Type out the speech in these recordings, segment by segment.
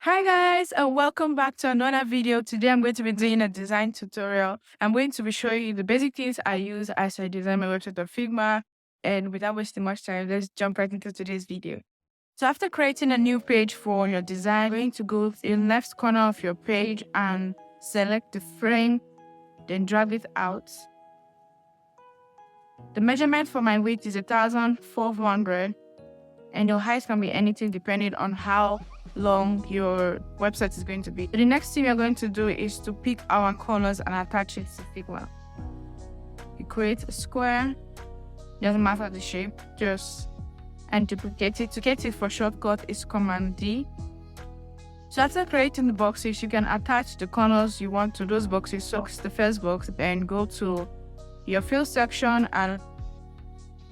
Hi guys, and welcome back to another video. Today I'm going to be doing a design tutorial. I'm going to be showing you the basic things I use as I design my website on Figma. And without wasting much time, let's jump right into today's video. So after creating a new page for your design, you're going to go to the left corner of your page and select the frame, then drag it out. The measurement for my width is 1,400. And your height can be anything depending on how long your website is going to be. The next thing you're going to do is to pick our colors and attach it to Figma. You create a square, doesn't matter the shape, and duplicate it. To get it for shortcut is Command D. So after creating the boxes, you can attach the colors you want to those boxes. So the first box, then go to your fill section and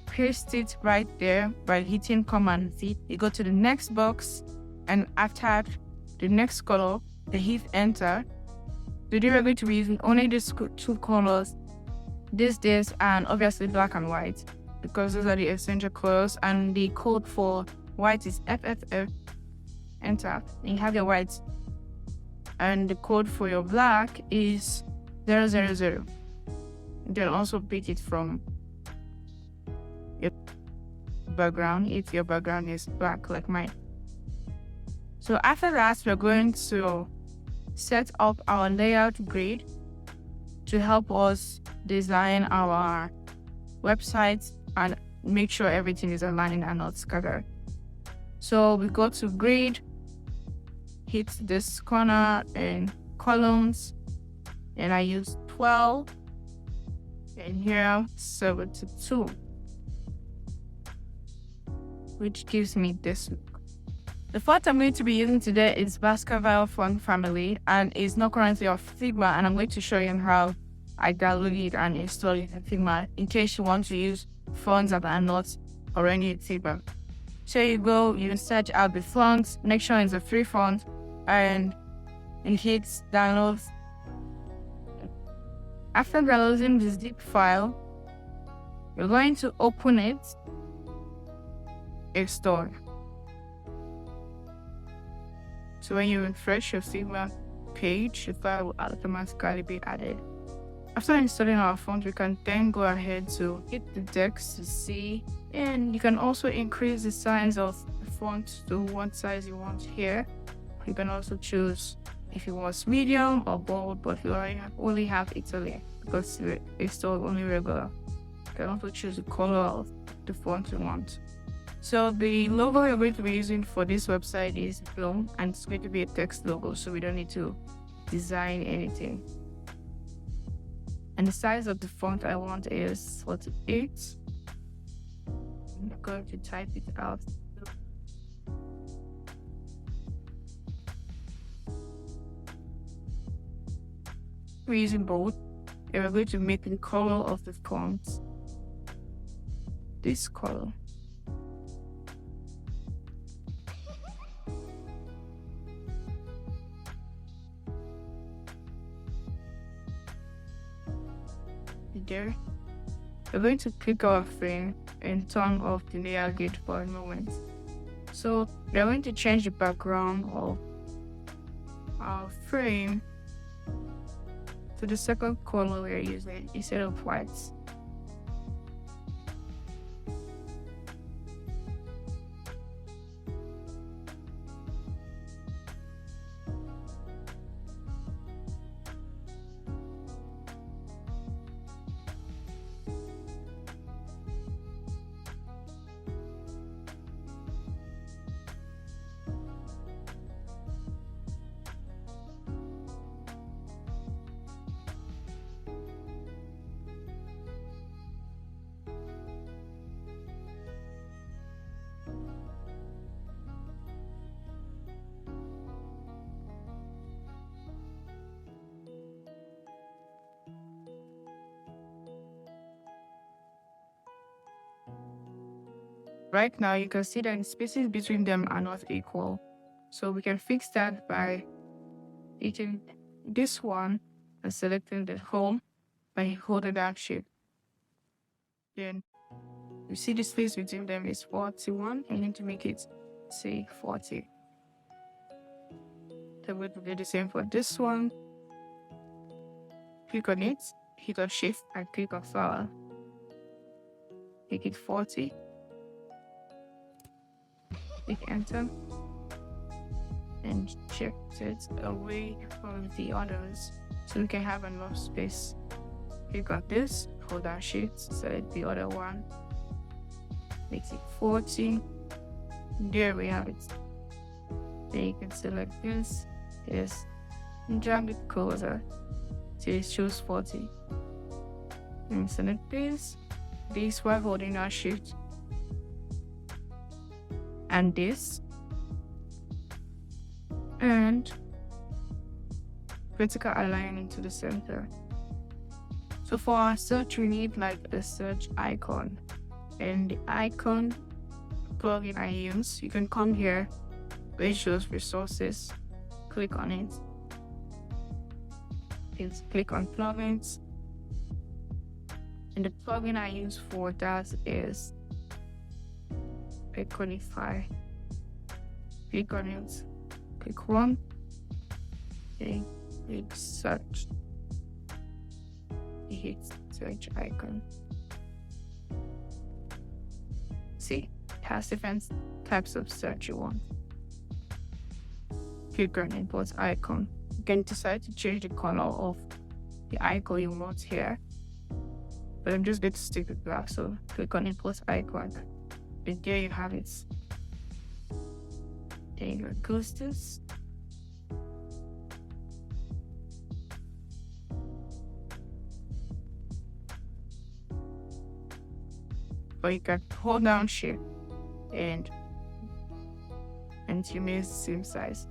paste it right there by hitting Command Z. You go to the next box and attach the next color, then hit Enter. Today we're going to be using only these two colors, this, and obviously black and white, because those are the essential colors, and the code for white is FFF. Enter, and you have your white. And the code for your black is 000. You can also pick it from your background if your background is black like mine. So after that, we're going to set up our layout grid to help us design our website and make sure everything is aligned and not scattered. So we go to grid, hit this corner and columns, and I use 12, and here 72. Which gives me this look. The font I'm going to be using today is Baskerville font family and is not currently on Figma, and I'm going to show you how I download it and install it in Figma in case you want to use fonts that are not already in Figma. So you search out the font, make sure it's a free font, and hit download. After downloading the zip file, you're going to open it. Install. So when you refresh your Figma page, the file will automatically be added. After installing our font, we can then go ahead to hit the text to see, and you can also increase the size of the font to what size you want here. You can also choose if you want medium or bold, but you only have Italy because we installed only regular. You can also choose the color of the font you want. So the logo we're going to be using for this website is blue, and it's going to be a text logo, so we don't need to design anything. And the size of the font I want is 48. I'm going to type it out. We're using bold, and we're going to make the color of the font this color. There, we're going to click our frame and turn off the layer grid for a moment. So we're going to change the background of our frame to the second color we're using instead of white. Right now, you can see that the spaces between them are not equal. So we can fix that by hitting this one and selecting the home by holding down Shift. Then you see the space between them is 41. I need to make it say 40. Then we'll do the same for this one. Click on it, hit on shift and click on flower. Make it 40. Click enter. And shift it away from the others so we can have enough space. Click on this, hold down shift, select the other one. Makes it 40. There we have it. Then you can select this, and drag it closer till it shows 40. And select this while holding our shift, and this, and vertical align into the center. So for our search, we need like a search icon, and the icon plugin I use, you can come here where it shows resources, click on it, click on plugins, and the plugin I use for that is Iconify. Click on it, click run, okay, click search, hit search icon. See, it has different types of search you want. Click on import icon. You can decide to change the color of the icon you want here, but I'm just going to stick with black, so click on import icon, and there you have it. There you go, close this. Or you can hold down shift and you make the same size.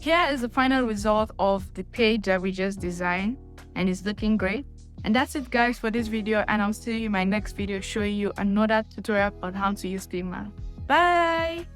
here is the final result of the page that we just designed, and it's looking great. And that's it, guys, for this video, and I'll see you in my next video showing you another tutorial on how to use Figma. Bye!